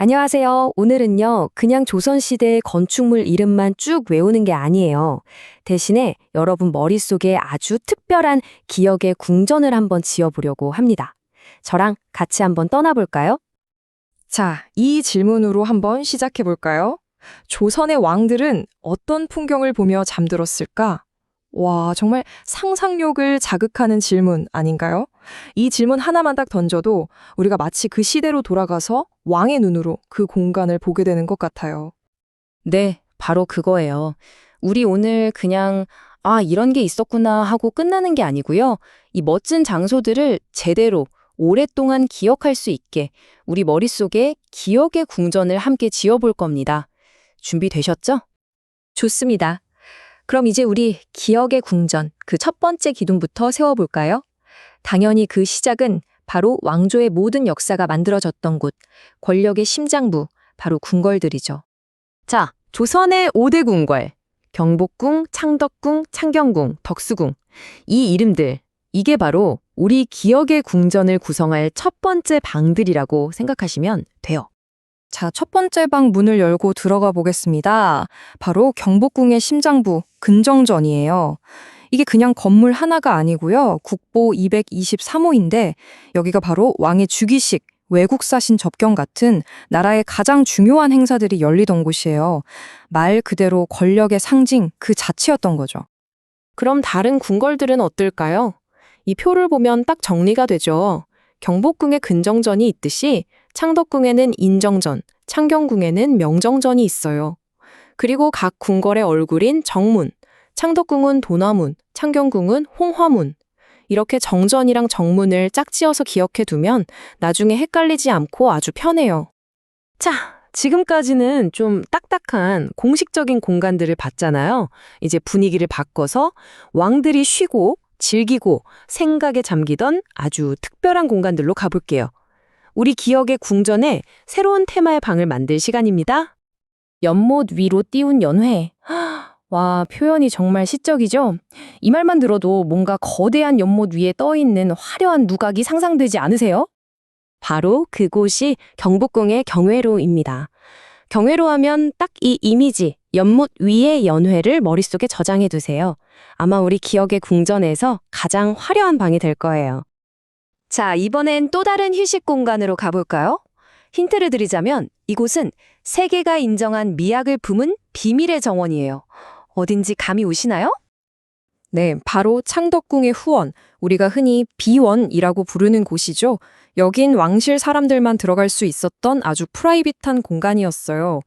안녕하세요. 오늘은요, 그냥 조선시대의 건축물 이름만 쭉 외우는 게 아니에요. 대신에 여러분 머릿속에 아주 특별한 기억의 궁전을 한번 지어보려고 합니다. 저랑 같이 한번 떠나볼까요? 자, 이 질문으로 한번 시작해 볼까요? 조선의 왕들은 어떤 풍경을 보며 잠들었을까? 와, 정말 상상력을 자극하는 질문 아닌가요? 이 질문 하나만 딱 던져도 우리가 마치 그 시대로 돌아가서 왕의 눈으로 그 공간을 보게 되는 것 같아요. 네, 바로 그거예요. 우리 오늘 그냥, 이런 게 있었구나 하고 끝나는 게 아니고요. 이 멋진 장소들을 제대로 오랫동안 기억할 수 있게 우리 머릿속에 기억의 궁전을 함께 지어볼 겁니다. 준비되셨죠? 좋습니다. 그럼 이제 우리 기억의 궁전, 그 첫 번째 기둥부터 세워볼까요? 당연히 그 시작은 바로 왕조의 모든 역사가 만들어졌던 곳, 권력의 심장부, 바로 궁궐들이죠. 자, 조선의 5대 궁궐, 경복궁, 창덕궁, 창경궁, 덕수궁. 이 이름들, 이게 바로 우리 기억의 궁전을 구성할 첫 번째 방들이라고 생각하시면 돼요. 자, 첫 번째 방 문을 열고 들어가 보겠습니다. 바로 경복궁의 심장부, 근정전이에요. 이게 그냥 건물 하나가 아니고요. 국보 223호인데 여기가 바로 왕의 즉위식, 외국사신 접견 같은 나라의 가장 중요한 행사들이 열리던 곳이에요. 말 그대로 권력의 상징 그 자체였던 거죠. 그럼 다른 궁궐들은 어떨까요? 이 표를 보면 딱 정리가 되죠. 경복궁에 근정전이 있듯이 창덕궁에는 인정전, 창경궁에는 명정전이 있어요. 그리고 각 궁궐의 얼굴인 정문, 창덕궁은 도나문, 창경궁은 홍화문. 이렇게 정전이랑 정문을 짝지어서 기억해 두면 나중에 헷갈리지 않고 아주 편해요. 자, 지금까지는 좀 딱딱한 공식적인 공간들을 봤잖아요. 이제 분위기를 바꿔서 왕들이 쉬고 즐기고 생각에 잠기던 아주 특별한 공간들로 가볼게요. 우리 기억의 궁전에 새로운 테마의 방을 만들 시간입니다. 연못 위로 띄운 연회. 와, 표현이 정말 시적이죠? 이 말만 들어도 뭔가 거대한 연못 위에 떠있는 화려한 누각이 상상되지 않으세요? 바로 그곳이 경복궁의 경회로입니다. 경회로 하면 딱 이 이미지, 연못 위의 연회를 머릿속에 저장해 두세요. 아마 우리 기억의 궁전에서 가장 화려한 방이 될 거예요. 자, 이번엔 또 다른 휴식 공간으로 가볼까요? 힌트를 드리자면 이곳은 세계가 인정한 미학을 품은 비밀의 정원이에요. 어딘지 감이 오시나요? 네, 바로 창덕궁의 후원, 우리가 흔히 비원이라고 부르는 곳이죠. 여긴 왕실 사람들만 들어갈 수 있었던 아주 프라이빗한 공간이었어요.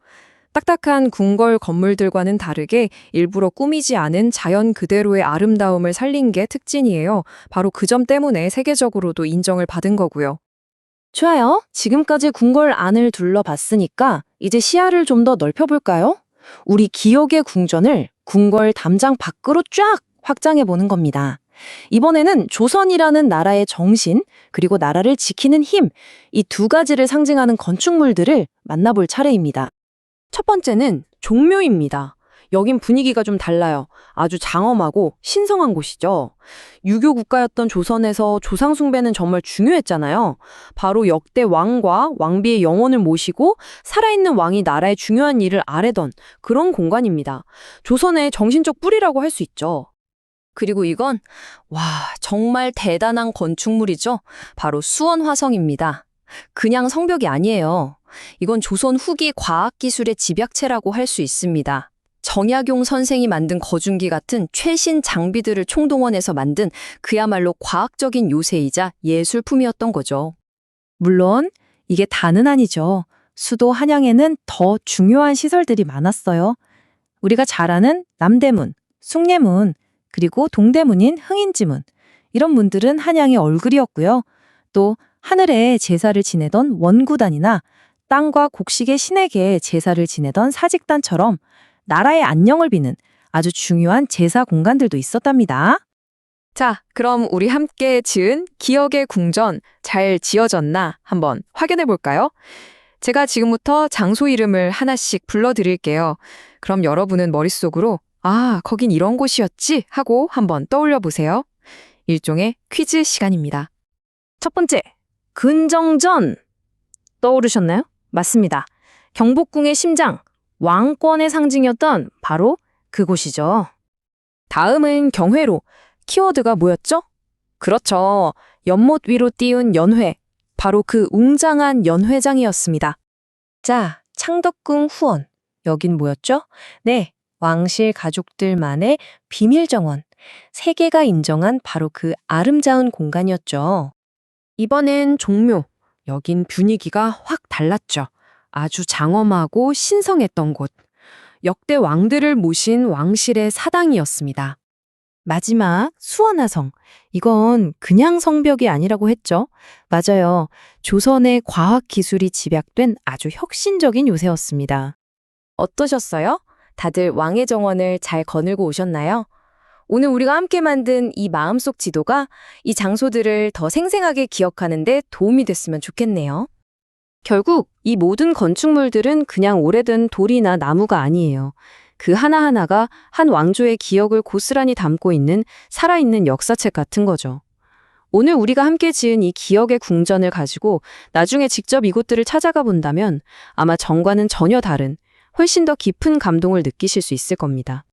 딱딱한 궁궐 건물들과는 다르게 일부러 꾸미지 않은 자연 그대로의 아름다움을 살린 게 특징이에요. 바로 그 점 때문에 세계적으로도 인정을 받은 거고요. 좋아요. 지금까지 궁궐 안을 둘러봤으니까 이제 시야를 좀 더 넓혀볼까요? 우리 기억의 궁전을 궁궐 담장 밖으로 쫙 확장해 보는 겁니다. 이번에는 조선이라는 나라의 정신, 그리고 나라를 지키는 힘, 이 두 가지를 상징하는 건축물들을 만나볼 차례입니다. 첫 번째는 종묘입니다. 여긴 분위기가 좀 달라요. 아주 장엄하고 신성한 곳이죠. 유교 국가였던 조선에서 조상 숭배는 정말 중요했잖아요. 바로 역대 왕과 왕비의 영혼을 모시고 살아있는 왕이 나라의 중요한 일을 아뢰던 그런 공간입니다. 조선의 정신적 뿌리라고 할 수 있죠. 그리고 이건 정말 대단한 건축물이죠. 바로 수원화성입니다. 그냥 성벽이 아니에요. 이건 조선 후기 과학기술의 집약체라고 할 수 있습니다. 정약용 선생이 만든 거중기 같은 최신 장비들을 총동원해서 만든 그야말로 과학적인 요새이자 예술품이었던 거죠. 물론 이게 다는 아니죠. 수도 한양에는 더 중요한 시설들이 많았어요. 우리가 잘 아는 남대문, 숭례문, 그리고 동대문인 흥인지문. 이런 문들은 한양의 얼굴이었고요. 또 하늘에 제사를 지내던 원구단이나 땅과 곡식의 신에게 제사를 지내던 사직단처럼 나라의 안녕을 비는 아주 중요한 제사 공간들도 있었답니다. 자, 그럼 우리 함께 지은 기억의 궁전 잘 지어졌나 한번 확인해 볼까요? 제가 지금부터 장소 이름을 하나씩 불러드릴게요. 그럼 여러분은 머릿속으로 거긴 이런 곳이었지 하고 한번 떠올려 보세요. 일종의 퀴즈 시간입니다. 첫 번째, 근정전. 떠오르셨나요? 맞습니다. 경복궁의 심장, 왕권의 상징이었던 바로 그곳이죠. 다음은 경회로. 키워드가 뭐였죠? 그렇죠. 연못 위로 띄운 연회. 바로 그 웅장한 연회장이었습니다. 자, 창덕궁 후원. 여긴 뭐였죠? 네, 왕실 가족들만의 비밀 정원. 세계가 인정한 바로 그 아름다운 공간이었죠. 이번엔 종묘. 여긴 분위기가 확 달랐죠. 아주 장엄하고 신성했던 곳. 역대 왕들을 모신 왕실의 사당이었습니다. 마지막 수원화성. 이건 그냥 성벽이 아니라고 했죠. 맞아요. 조선의 과학기술이 집약된 아주 혁신적인 요새였습니다. 어떠셨어요? 다들 왕의 정원을 잘 거닐고 오셨나요? 오늘 우리가 함께 만든 이 마음속 지도가 이 장소들을 더 생생하게 기억하는 데 도움이 됐으면 좋겠네요. 결국 이 모든 건축물들은 그냥 오래된 돌이나 나무가 아니에요. 그 하나하나가 한 왕조의 기억을 고스란히 담고 있는 살아있는 역사책 같은 거죠. 오늘 우리가 함께 지은 이 기억의 궁전을 가지고 나중에 직접 이곳들을 찾아가 본다면 아마 전과는 전혀 다른 훨씬 더 깊은 감동을 느끼실 수 있을 겁니다.